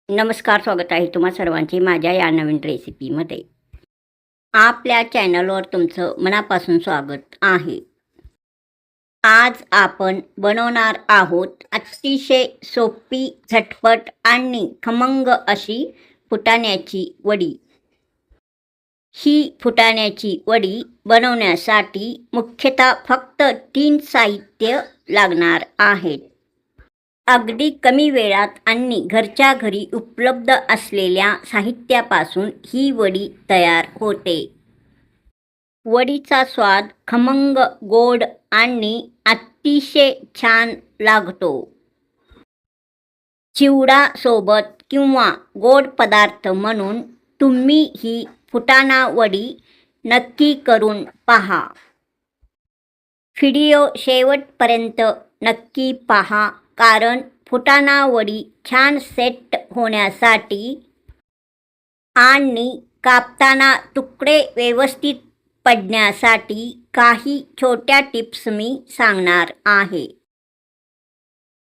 नमस्कार, स्वागत आहे तुम्हा सर्वांचे माझ्या या नवीन रेसिपीमध्ये. आपल्या चॅनलवर तुमचं मनापासून स्वागत आहे. आज आपण बनवणार आहोत अतिशय सोपी, झटपट आणि खमंग अशी फुटाण्याची वडी. ही फुटाण्याची वडी बनवण्यासाठी मुख्यतः फक्त 3 साहित्य लागणार आहेत. अगदी कमी वेळात आणि घरच्या घरी उपलब्ध असलेल्या साहित्यापासून ही वडी तयार होते. वडीचा स्वाद खमंग, गोड आणि अतिशय छान लागतो. चिवडासोबत किंवा गोड पदार्थ म्हणून तुम्ही ही फुटाणा वडी नक्की करून पहा. व्हिडिओ शेवटपर्यंत नक्की पहा, कारण फुटाणा वडी छान सेट होण्यासाठी आणि कापताना तुकडे व्यवस्थित पडण्यासाठी काही छोट्या टिप्स मी सांगणार आहे.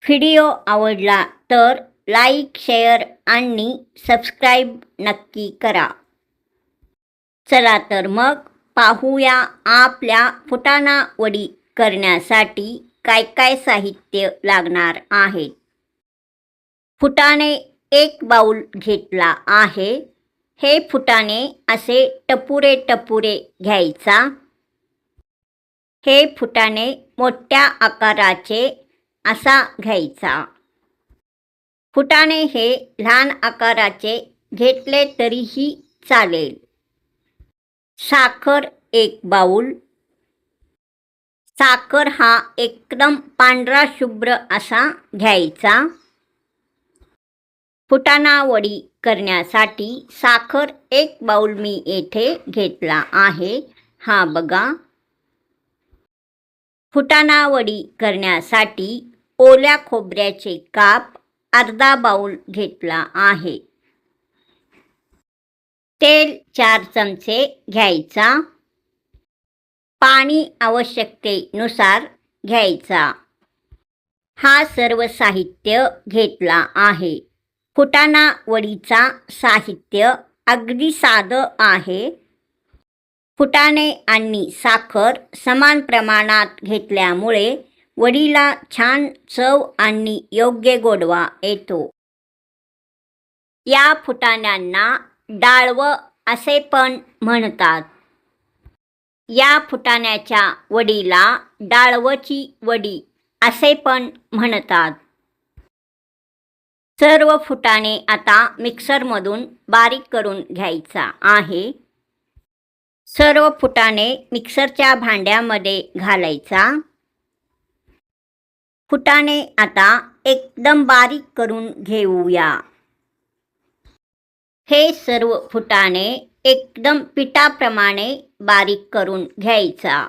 व्हिडिओ आवडला तर लाईक, शेअर आणि सबस्क्राईब नक्की करा. चला तर मग पाहूया आपल्या फुटाणा वडी करण्यासाठी काय काय साहित्य लागणार आहेत. फुटाणे 1 बाउल घेतला आहे. हे फुटाणे असे टपुरे टपुरे घ्यायचा. हे फुटाणे मोठ्या आकाराचे असा घ्यायचा. फुटाणे हे लहान आकाराचे घेतले तरीही चालेल. साखर 1 बाउल. साखर हा एकदम पांढरा शुभ्र असा घ्यायचा. फुटाणा वडी करण्यासाठी साखर 1 बाउल मी येथे घेतला आहे. हा बघा. फुटाणा वडी करण्यासाठी ओल्या खोबऱ्याचे काप अर्धा बाउल घेतला आहे. तेल 4 चमचे घ्यायचा. पाणी आवश्यकतेनुसार घ्यायचा. हा सर्व साहित्य घेतला आहे. फुटाणा वडीचा साहित्य अगदी साधं आहे. फुटाणे आणि साखर समान प्रमाणात घेतल्यामुळे वडीला छान चव आणि योग्य गोडवा येतो. या फुटाण्यांना डाळवं असे पण म्हणतात. या फुटाण्याच्या वडीला डाळवची वडी असे पण म्हणतात. सर्व फुटाणे आता मिक्सरमधून बारीक करून घ्यायचा आहे. सर्व फुटाणे मिक्सरच्या भांड्यामध्ये घालायचा. फुटाणे आता एकदम बारीक करून घेऊया. हे सर्व फुटाणे एकदम पिठाप्रमाणे बारीक करून घ्यायचा.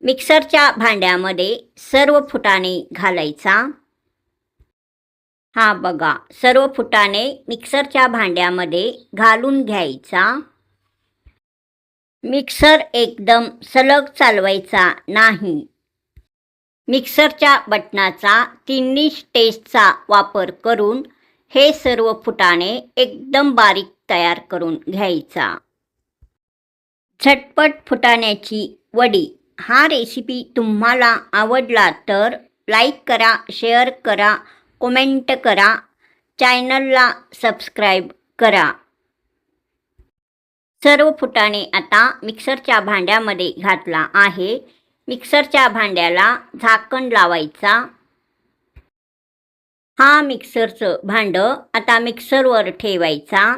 मिक्सरच्या भांड्यामध्ये सर्व फुटाणे घालायचा. हा बघा, सर्व फुटाणे मिक्सरच्या भांड्यामध्ये घालून घ्यायचा. मिक्सर एकदम सलग चालवायचा नाही. मिक्सरच्या बटनाचा तिन्ही स्टेजचा वापर करून हे सर्व फुटाणे एकदम बारीक तयार करून घ्यायचा. झटपट फुटाण्याची वडी हा रेसिपी तुम्हाला आवडला तर लाईक करा, शेअर करा, कमेंट करा, चॅनलला सबस्क्राईब करा. सर्व फुटाणे आता मिक्सरच्या भांड्यामध्ये घातला आहे. मिक्सरच्या भांड्याला झाकण लावायचा. हा मिक्सरचं भांडं आता मिक्सरवर ठेवायचा.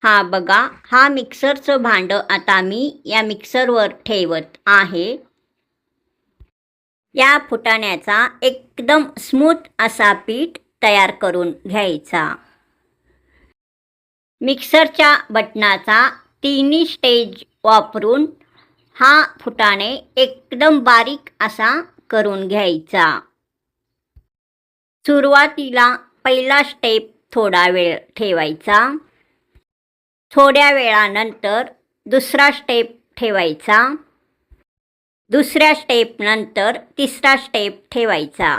हा बघा, हा मिक्सरचं भांडं आता मी या मिक्सरवर ठेवत आहे. या फुटाण्याचा एकदम स्मूथ असा पीठ तयार करून घ्यायचा. मिक्सरच्या बटनाचा तिन्ही स्टेज वापरून हा फुटाणे एकदम बारीक असा करून घ्यायचा. सुरुवातीला पहिला स्टेप थोडा वेळ ठेवायचा. थोड्या वेळानंतर दुसरा स्टेप ठेवायचा. दुसऱ्या स्टेपनंतर तिसरा स्टेप ठेवायचा.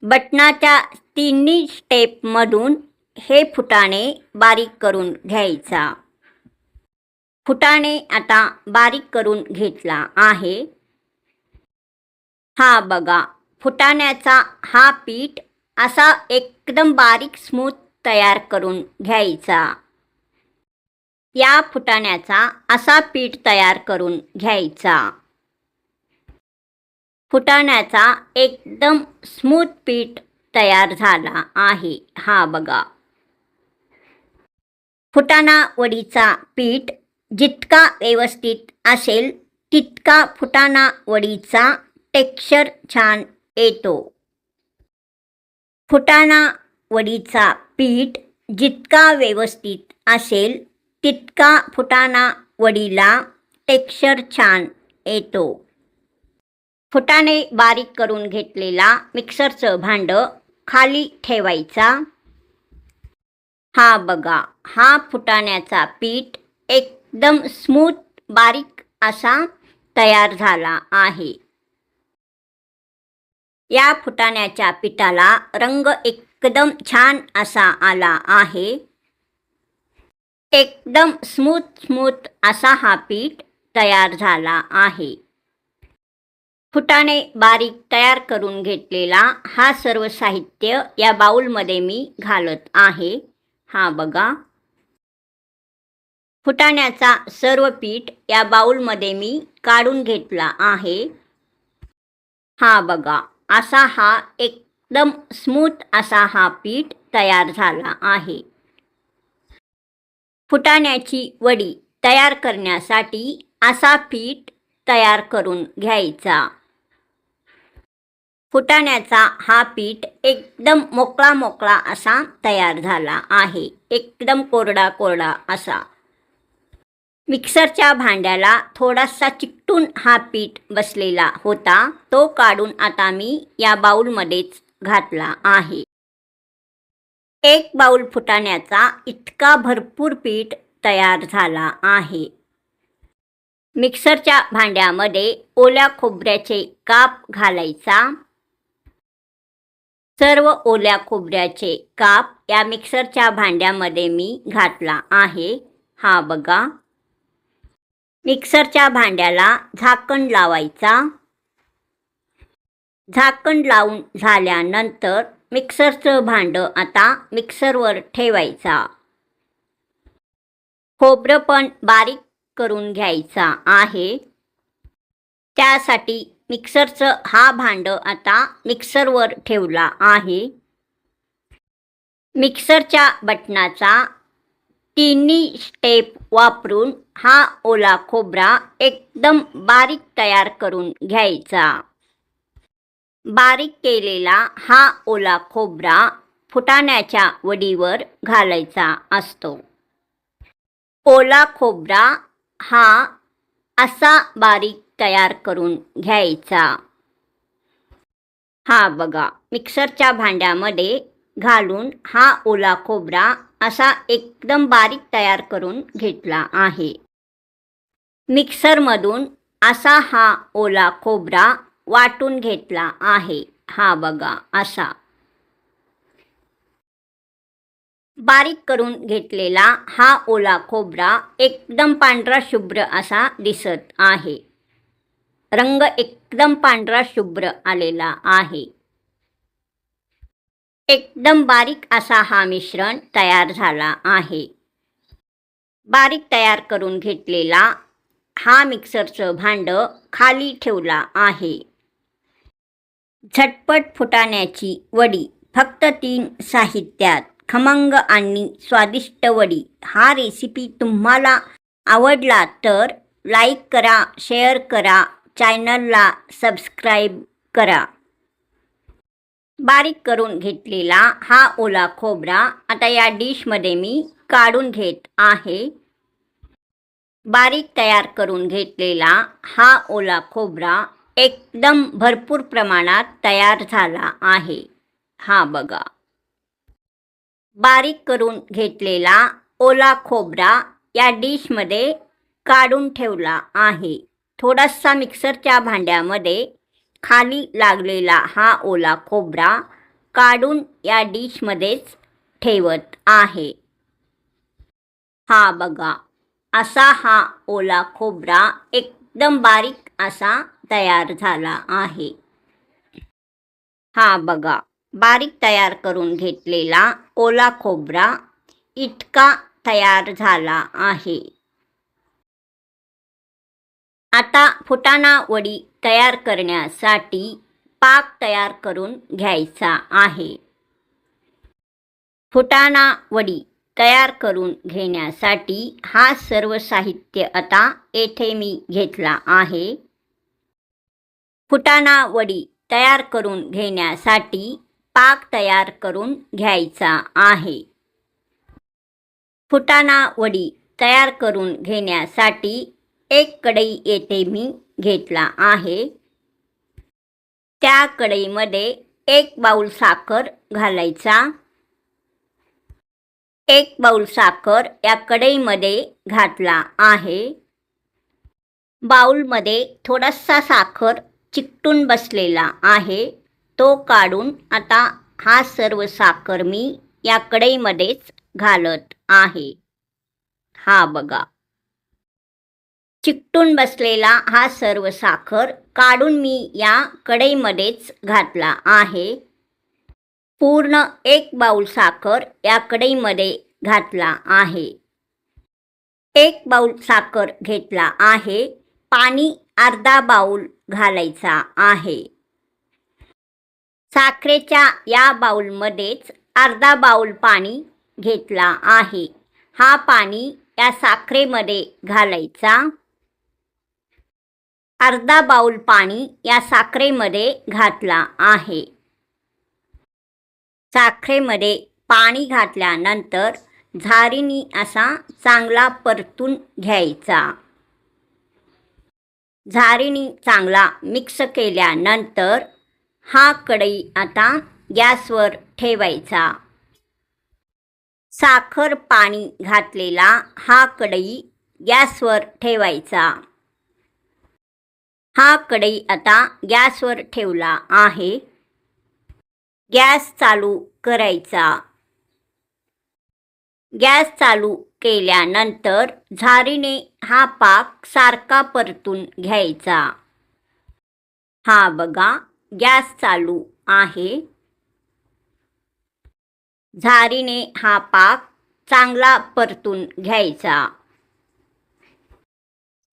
बटनाच्या तिन्ही स्टेपमधून हे फुटाणे बारीक करून घ्यायचा. फुटाणे आता बारीक करून घेतला आहे. हा बघा, फुटाण्याचा हा पीठ असा एकदम बारीक स्मूथ तयार करून घ्यायचा. या फुटाण्याचा असा पीठ तयार करून घ्यायचा. फुटाण्याचा एकदम स्मूथ पीठ तयार झाला आहे. हा बघा, फुटाणा वडीचा पीठ जितका व्यवस्थित असेल तितका फुटाणा वडीचा टेक्स्चर छान येतो. फुटाणा वडीचा पीठ जितका व्यवस्थित असेल तितका फुटाणा वडीला टेक्स्चर छान येतो. फुटाणे बारीक करून घेतलेला मिक्सरचं भांडं खाली ठेवायचा. हा बघा, हा फुटाण्याचा पीठ एकदम स्मूथ बारीक असा तयार झाला आहे. या फुटाण्याच्या पिठाला रंग एकदम छान असा आला आहे. एकदम स्मूथ असा हा पीठ तयार झाला आहे. फुटाणे बारीक तयार करून घेतलेला हा सर्व साहित्य या बाउलमध्ये मी घालत आहे. हा बघा, फुटाण्याचा सर्व पीठ या बाउलमध्ये मी काढून घेतला आहे. हा बघा, असा हा एकदम स्मूथ असा हा पीठ तयार झाला आहे. फुटाण्याची वडी तयार करण्यासाठी असा पीठ तयार करून घ्यायचा. फुटाण्याचा हा पीठ एकदम मोकळा असा तयार झाला आहे. एकदम कोरडा असा. मिक्सरच्या भांड्याला थोडासा चिकटून हा पीठ बसलेला होता. तो काढून आता मी या बाउलमध्येच घातला आहे. एक बाउल फुटाण्याचा इतका भरपूर पीठ तयार झाला आहे. मिक्सरच्या भांड्यामध्ये ओल्या खोबऱ्याचे काप घालायचा. सर्व ओल्या खोबऱ्याचे काप या मिक्सरच्या भांड्यामध्ये मी घातला आहे. हा बघा, मिक्सरच्या भांड्याला झाकण लावायचा. झाकण लावून झाल्यानंतर मिक्सरचं भांडं आता मिक्सरवर ठेवायचा. खोबरं पण बारीक करून घ्यायचा आहे. त्यासाठी मिक्सरचं हा भांडं आता मिक्सरवर ठेवला आहे. मिक्सरच्या बटनाचा तिन्ही स्टेप वापरून हा ओला खोबरा एकदम बारीक तयार करून घ्यायचा. बारीक केलेला हा ओला खोबरा फुटाण्याच्या वडीवर घालायचा असतो. ओला खोबरा हा असा बारीक तयार करून घ्यायचा. हा बघा, मिक्सरच्या भांड्यामध्ये घालून हा ओला खोबरा असा एकदम बारीक तयार करून घेतला आहे. मिक्सरमधून असा हा ओला खोबरा वाटून घेतला आहे. हा बघा, असा बारीक करून घेतलेला हा ओला खोबरा एकदम पांढरा शुभ्र असा दिसत आहे. रंग एकदम पांढरा शुभ्र आलेला आहे. एकदम बारीक असा हा मिश्रण तयार झाला आहे. बारीक तयार करून घेतलेला हा मिक्सरचं भांडं खाली ठेवला आहे. झटपट फुटाण्याची वडी फक्त 3 साहित्यात खमंग आणि स्वादिष्ट वडी. हा रेसिपी तुम्हाला आवडला तर लाईक करा, शेअर करा, चॅनलला सबस्क्राईब करा. बारीक करून घेतलेला हा ओला खोबरा आता या डिशमध्ये मी काढून घेत आहे. बारीक तयार करून घेतलेला हा ओला खोबरा एकदम भरपूर प्रमाणात तयार झाला आहे. हा बघा, बारीक करून घेतलेला ओला खोबरा या डिशमध्ये काढून ठेवला आहे. थोडासा मिक्सरच्या भांड्यामध्ये खाली लागलेला हा ओला खोबरा काढून या डिशमध्येच ठेवत आहे. हा बघा, असा हा ओला खोबरा एकदम बारीक असा तयार झाला आहे. हा बघा, बारीक तयार करून घेतलेला ओला खोबरा इतका तयार झाला आहे. आता फुटाणा वडी तयार करण्यासाठी पाक तयार करून घ्यायचा आहे. फुटाणा वडी तयार करून घेण्यासाठी हा सर्व साहित्य आता येथे मी घेतला आहे. फुटाणा वडी तयार करून घेण्यासाठी पाक तयार करून घ्यायचा आहे. फुटाणा वडी तयार करून घेण्यासाठी एक कढई येथे मी घेतला आहे. त्या कढईमध्ये 1 बाऊल साखर घालायचा. 1 बाऊल साखर या कढईमध्ये घातला आहे. बाऊलमध्ये थोडासा साखर चिकटून बसलेला आहे, तो काढून आता हा सर्व साखर मी या कढईमध्येच घालत आहे. हा बघा, चिकटून बसलेला हा सर्व साखर काढून मी या कढईमध्येच घातला आहे. पूर्ण 1 बाऊल साखर या कढईमध्ये घातला आहे. 1 बाऊल साखर घेतला आहे. पाणी अर्धा बाऊल घालायचा आहे. साखरेच्या या बाऊलमध्येच अर्धा बाऊल पाणी घेतला आहे. हा पाणी या साखरेमध्ये घालायचा. अर्धा बाऊल पाणी या साखरेमध्ये घातला आहे. साखरेमध्ये पाणी घातल्यानंतर झारीने असा चांगला परतून घ्यायचा. झारीने चांगला मिक्स केल्यानंतर हा कढई आता गॅसवर ठेवायचा. साखर पाणी घातलेला हा कढई गॅसवर ठेवायचा. हा कढई आता गॅसवर ठेवला आहे. गॅस चालू करायचा. गॅस चालू केल्यानंतर झारीने हा पाक सारखा परतून घ्यायचा. हा बघा, गॅस चालू आहे. झारीने हा पाक चांगला परतून घ्यायचा.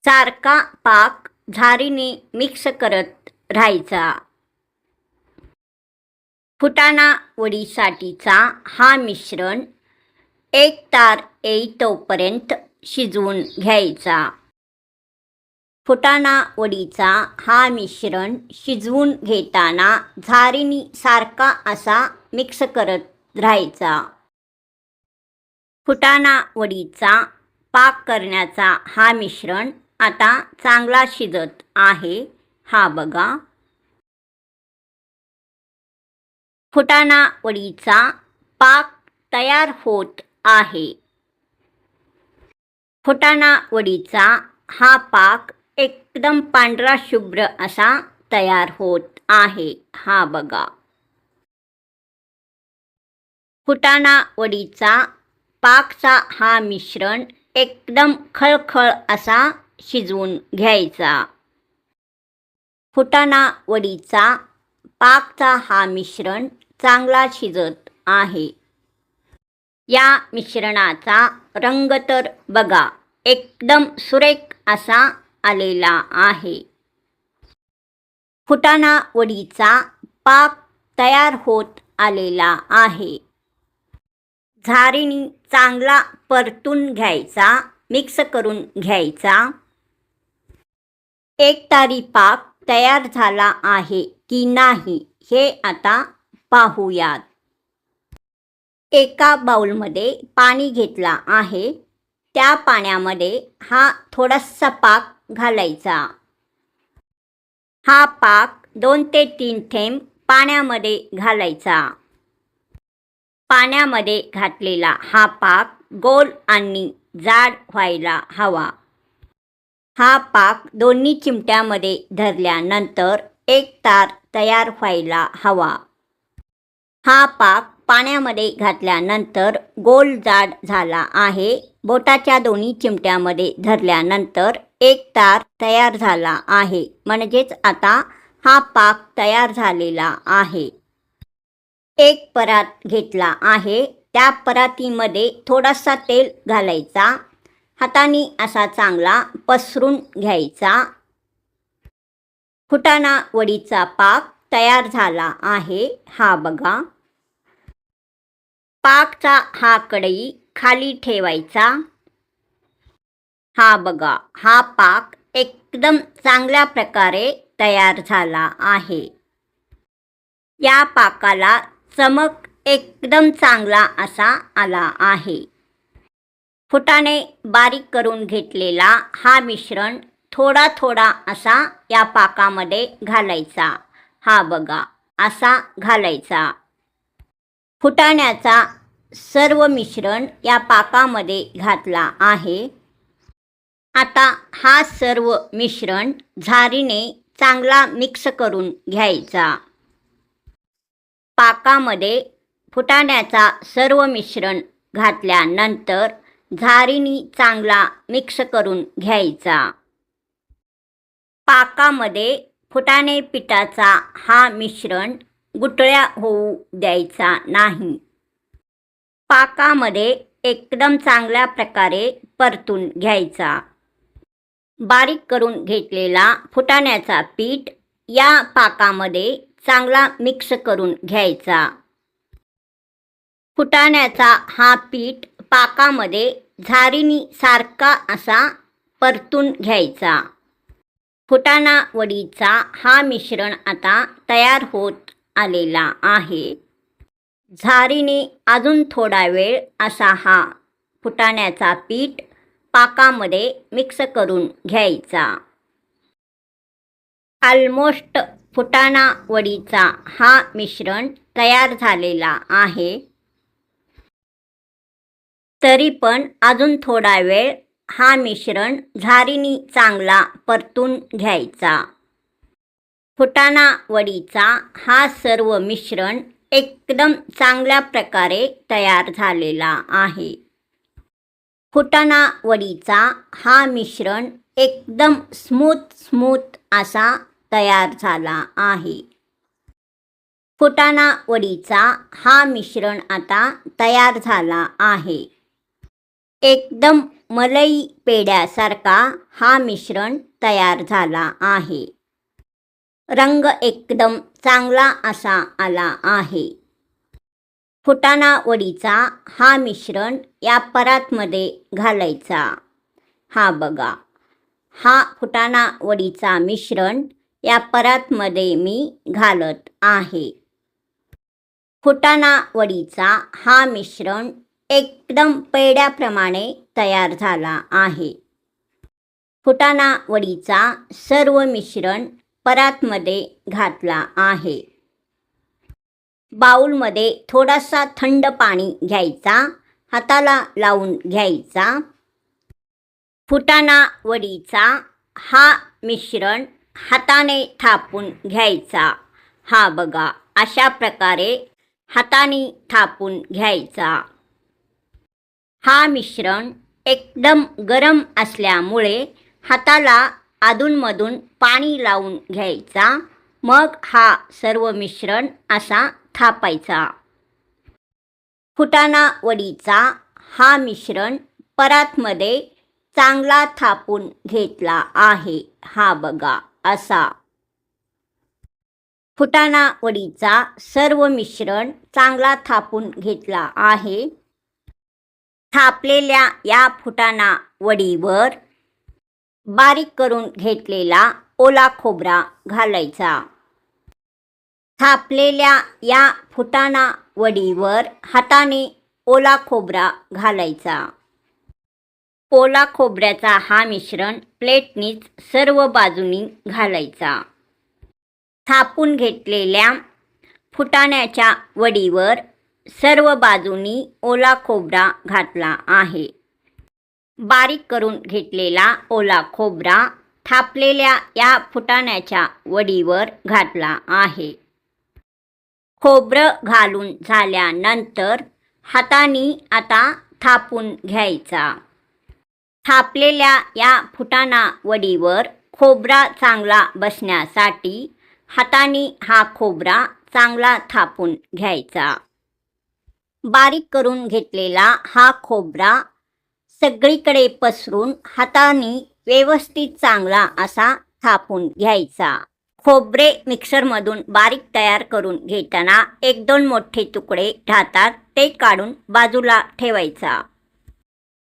सारखा पाक झारीने मिक्स करत राहायचा. फुटाणा वडीसाठीचा हा मिश्रण एक तार येईतोपर्यंत शिजवून घ्यायचा. फुटाणा वडीचा हा मिश्रण शिजवून घेताना झारीने सारखा असा मिक्स करत राहायचा. फुटाणा वडीचा पाक करण्याचा हा मिश्रण आता चांगला शिजत आहे. हा बघा, फुटाणा वडीचा पाक तयार होत आहे. फुटाणा वडीचा हा पाक एकदम पांढरा शुभ्र असा तयार होत आहे. हा बघा, फुटाणा वडीचा पाकचा हा मिश्रण एकदम खळखळ असा शिजवून घ्यायचा. फुटाणा वडीचा पाकचा हा मिश्रण चांगला शिजत आहे. या मिश्रणाचा रंग तर बघा, एकदम सुरेख असा आलेला आहे. फुटाणा वडीचा पाक तयार होत आलेला आहे. झारीने चांगला परतून घ्यायचा, मिक्स करून घ्यायचा. एकतारी पाक तयार झाला आहे की नाही हे आता पाहूयात. एका बाऊलमध्ये पाणी घेतला आहे. त्या पाण्यामध्ये हा थोडासा पाक घालायचा. हा पाक 2 ते 3 थेंब पाण्यामध्ये घालायचा. पाण्यामध्ये घातलेला हा पाक गोल आणि जाड व्हायला हवा. हा पाक दोन्ही चिमट्यामध्ये धरल्यानंतर एक तार तयार व्हायला हवा. हा पाक पाण्यामध्ये घातल्यानंतर गोल जाड झाला आहे. बोटाच्या दोन्ही चिमट्यामध्ये धरल्यानंतर एक तार तयार झाला आहे. म्हणजेच आता हा पाक तयार झालेला आहे. एक परात घेतला आहे. त्या परातीमध्ये थोडासा तेल घालायचा. हाताने असा चांगला पसरून घ्यायचा. फुटाणा वडीचा पाक तयार झाला आहे. हा बघा. पाकचा हा कढई खाली ठेवायचा. हा बघा, हा पाक एकदम चांगल्या प्रकारे तयार झाला आहे. या पाकाला चमक एकदम चांगला असा आला आहे. फुटाणे बारीक करून घेतलेला हा मिश्रण थोडा थोडा असा या पाकामध्ये घालायचा. हा बघा, असा घालायचा. फुटाण्याचा सर्व मिश्रण या पाकामध्ये घातला आहे. आता हा सर्व मिश्रण झारीने चांगला मिक्स करून घ्यायचा. पाकामध्ये फुटाण्याचा सर्व मिश्रण घातल्यानंतर झारीने चांगला मिक्स करून घ्यायचा. पाकामध्ये फुटाणे पिठाचा हा मिश्रण गुठळ्या होऊ द्यायचा नाही. पाकामध्ये एकदम चांगल्या प्रकारे परतून घ्यायचा. बारीक करून घेतलेला फुटाण्याचा पीठ या पाकामध्ये चांगला मिक्स करून घ्यायचा. फुटाण्याचा हा पीठ पाकामध्ये झारीने सारखा असा परतून घ्यायचा. फुटाणा वडीचा हा मिश्रण आता तयार होत आलेला आहे. झारीने अजून थोडा वेळ असा हा फुटाण्याचा पीठ पाकामध्ये मिक्स करून घ्यायचा. ऑलमोस्ट फुटाणा वडीचा हा मिश्रण तयार झालेला आहे. तरी पण अजून थोडा वेळ हा मिश्रण झारीने चांगला परतून घ्यायचा. फुटाणा वडीचा हा सर्व मिश्रण एकदम चांगल्या प्रकारे तयार झालेला आहे. फुटाणा वडीचा हा मिश्रण एकदम स्मूथ असा तयार झाला आहे. फुटाणा वडीचा हा मिश्रण आता तयार झाला आहे. एकदम मलई पेढ्यासारखा हा मिश्रण तयार झाला आहे. रंग एकदम चांगला असा आला आहे. फुटाणा वडीचा हा मिश्रण या परातमध्ये घालायचा. हा बघा, हा फुटाणा वडीचा मिश्रण या परातमध्ये मी घालत आहे. फुटाणा वडीचा हा मिश्रण एकदम पेढ्याप्रमाणे तयार झाला आहे. फुटाणा वडीचा सर्व मिश्रण परातमध्ये घातला आहे. बाउलमध्ये थोडासा थंड पाणी घ्यायचा. हाताला लावून घ्यायचा. फुटाणा वडीचा हा मिश्रण हाताने थापून घ्यायचा. हा बघा, अशा प्रकारे हाताने थापून घ्यायचा. हा मिश्रण एकदम गरम असल्यामुळे हाताला अधूनमधून पाणी लावून घ्यायचा. मग हा सर्व मिश्रण असा थापायचा. फुटाणा वडीचा हा मिश्रण परातमध्ये चांगला थापून घेतला आहे. हा बघा, असा. फुटाणा वडीचा सर्व मिश्रण चांगला थापून घेतला आहे. थापलेल्या या फुटाणा वडीवर बारीक करून घेतलेला ओला खोबरा घालायचा. थापलेल्या या फुटाणा वडीवर हाताने ओला खोबरा घालायचा. ओला खोबऱ्याचा हा मिश्रण प्लेटनीच सर्व बाजूनी घालायचा. थापून घेतलेल्या फुटाण्याच्या वडीवर सर्व बाजूनी ओला खोबरा घातला आहे. बारीक करून घेतलेला ओला खोबरा थापलेल्या या फुटाण्याच्या वडीवर घातला आहे. खोबरं घालून झाल्यानंतर हाताने आता थापून घ्यायचा. थापलेल्या या फुटाणा वडीवर खोबरा चांगला बसण्यासाठी हाताने हा खोबरा चांगला थापून घ्यायचा. बारीक करून घेतलेला हा खोबरा सगळीकडे पसरून हाताने व्यवस्थित चांगला असा थापून घ्यायचा. खोबरे मिक्सरमधून बारीक तयार करून घेताना 1-2 मोठे तुकडे राहतात, ते काढून बाजूला ठेवायचा.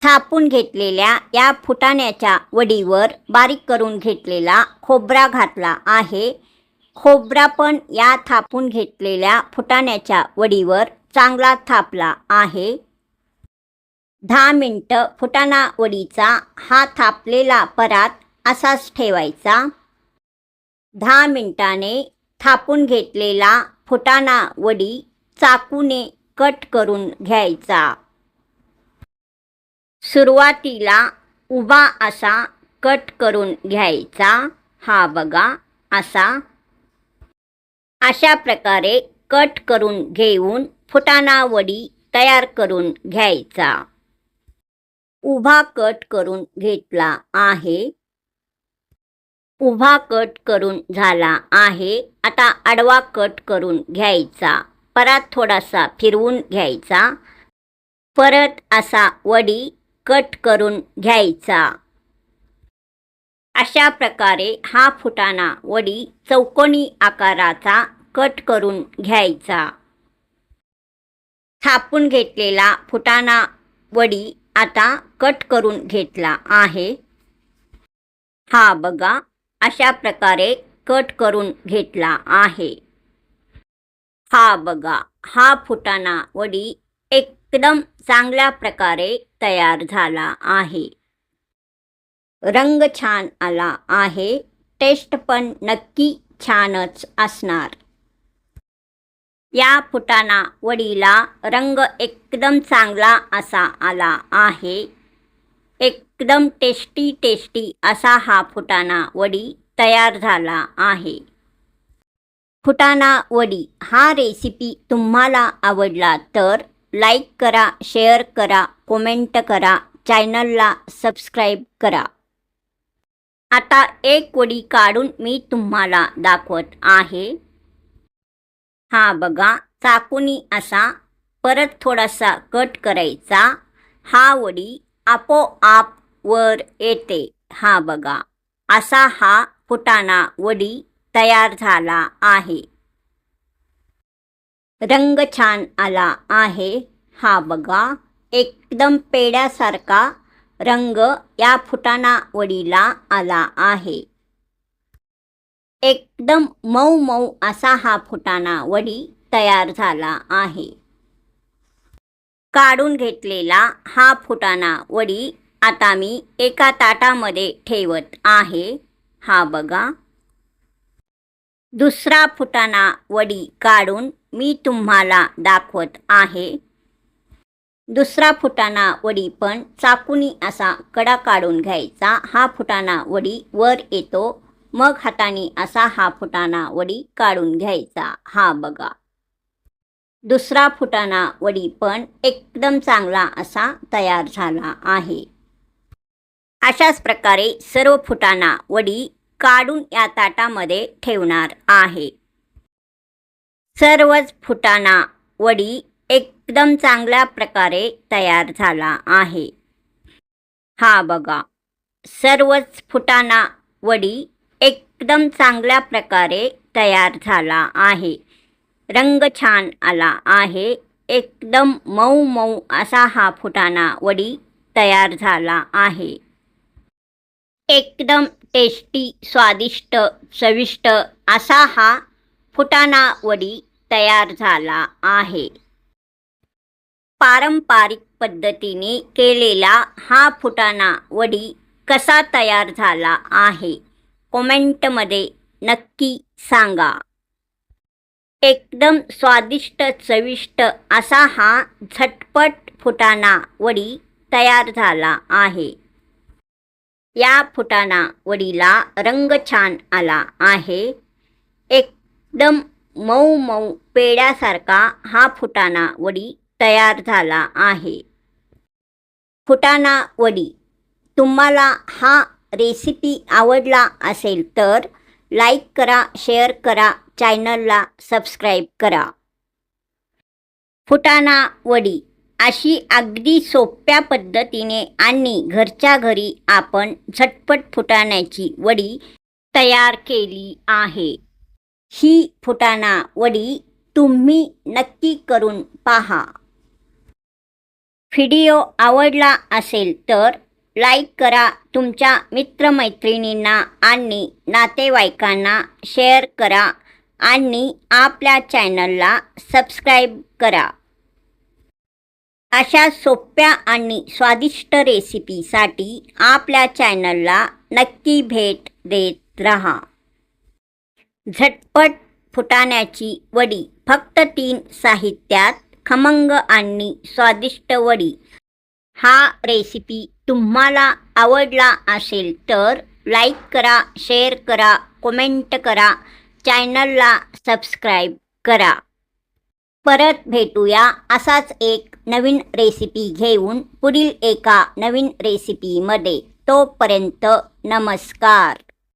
थापून घेतलेल्या या फुटाण्याच्या वडीवर बारीक करून घेतलेला खोबरा घातला आहे. खोबरा पण या थापून घेतलेल्या फुटाण्याच्या वडीवर चांगला थापला आहे. 10 मिनिटं फुटाणा वडीचा हा थापलेला परात असाच ठेवायचा. 10 मिनिटाने थापून घेतलेला फुटाणा वडी चाकूने कट करून घ्यायचा. सुरुवातीला उभा असा कट करून घ्यायचा. हा बघा अशा प्रकारे कट करून घेऊन फुटाणा वडी तयार करून घ्यायचा. उभा कट करून घेतला आहे. उभा कट करून झाला आहे. आता आडवा कट करून घ्यायचा. परत थोडासा फिरवून घ्यायचा. परत असा वडी कट करून घ्यायचा. अशा प्रकारे हा फुटाणा वडी चौकोनी आकाराचा कट करून घ्यायचा. थापून घेतलेला फुटाणा वडी आता कट करून घेतला आहे. हा बघा अशा प्रकारे कट करून घेतला आहे. हा बघा हा फुटाणा वडी एकदम चांगल्या प्रकारे तयार झाला आहे. रंग छान आला आहे. टेस्ट पण नक्की छानच असणार. या फुटाणा वडीला रंग एकदम चांगला असा आला आहे. एकदम टेस्टी असा हा फुटाणा वडी तयार झाला आहे. फुटाणा वडी हा रेसिपी तुम्हाला आवडला तर लाईक करा, शेअर करा, कमेंट करा, चॅनलला सबस्क्राईब करा. आता एक वडी काढून मी तुम्हाला दाखवत आहे. हा बघा चाकूनी असा परत थोडासा कट करायचा. हा वडी आपोआप वर येते. हा बघा असा हा फुटाणा वडी तयार झाला आहे. रंग छान आला आहे. हा बघा एकदम पेड्यासारखा रंग या फुटाणा वडीला आला आहे. एकदम मऊ मऊ असा हा फुटाणा वडी तयार झाला आहे. काढून घेतलेला हा फुटाणा वडी आता मी एका ताटामध्ये ठेवत आहे. हा बघा दुसरा फुटाणा वडी काढून मी तुम्हाला दाखवत आहे. दुसरा फुटाणा वडी पण चाकूनी असा कडा काढून घ्यायचा. हा फुटाणा वडी वर येतो, मग हाताने असा हा फुटाणा वडी काढून घ्यायचा. हा बघा दुसरा फुटाणा वडी पण एकदम चांगला असा तयार झाला आहे. अशाच प्रकारे सर्व फुटाणा वडी काढून या ताटामध्ये ठेवणार आहे. सर्वच फुटाणा वडी एकदम चांगल्या प्रकारे तयार झाला आहे. हा बघा सर्वच फुटाणा वडी एकदम चांगल्या प्रकारे तयार झाला आहे. रंग छान आला आहे. एकदम मऊ मऊ असा हा फुटाणा वडी तयार झाला आहे. एकदम टेस्टी, स्वादिष्ट, चविष्ट असा हा फुटाणा वडी तयार झाला आहे. पारंपरिक पद्धतीने केलेला हा फुटाणा वडी कसा तयार झाला आहे कमेंटमध्ये नक्की सांगा. एकदम स्वादिष्ट, चविष्ट असा हा झटपट फुटाणा वडी तयार झाला आहे. या फुटाणा वडीला रंग छान आला आहे. एकदम मऊ मऊ पेड्यासारखा हा फुटाणा वडी तयार झाला आहे. फुटाणा वडी. तुम्हाला हा रेसिपी आवडला असेल तर लाईक करा, शेअर करा, चॅनलला सबस्क्राईब करा. फुटाणा वडी अशी अगदी सोप्या पद्धतीने आणि घरच्या घरी आपण झटपट फुटाण्याची वडी तयार केली आहे. ही फुटाणा वडी तुम्ही नक्की करून पहा. व्हिडिओ आवडला असेल तर लाईक करा, तुमच्या मित्रमैत्रिणींना आणि नातेवाईकांना शेअर करा आणि आपल्या चॅनलला सबस्क्राईब करा. अशा सोप्या आणि स्वादिष्ट रेसिपीसाठी आपल्या चॅनलला नक्की भेट देत रहा. झटपट फुटाण्याची वडी. फक्त 3 साहित्यात खमंग आणि स्वादिष्ट वडी. हा रेसिपी तुम्हाला आवडला असेल तर लाईक करा, शेअर करा, कमेंट करा, चॅनलला सबस्क्राईब करा. परत भेटूया असाच एक नवीन रेसिपी घेऊन पुढील एका नवीन रेसिपीमध्ये. तोपर्यंत नमस्कार.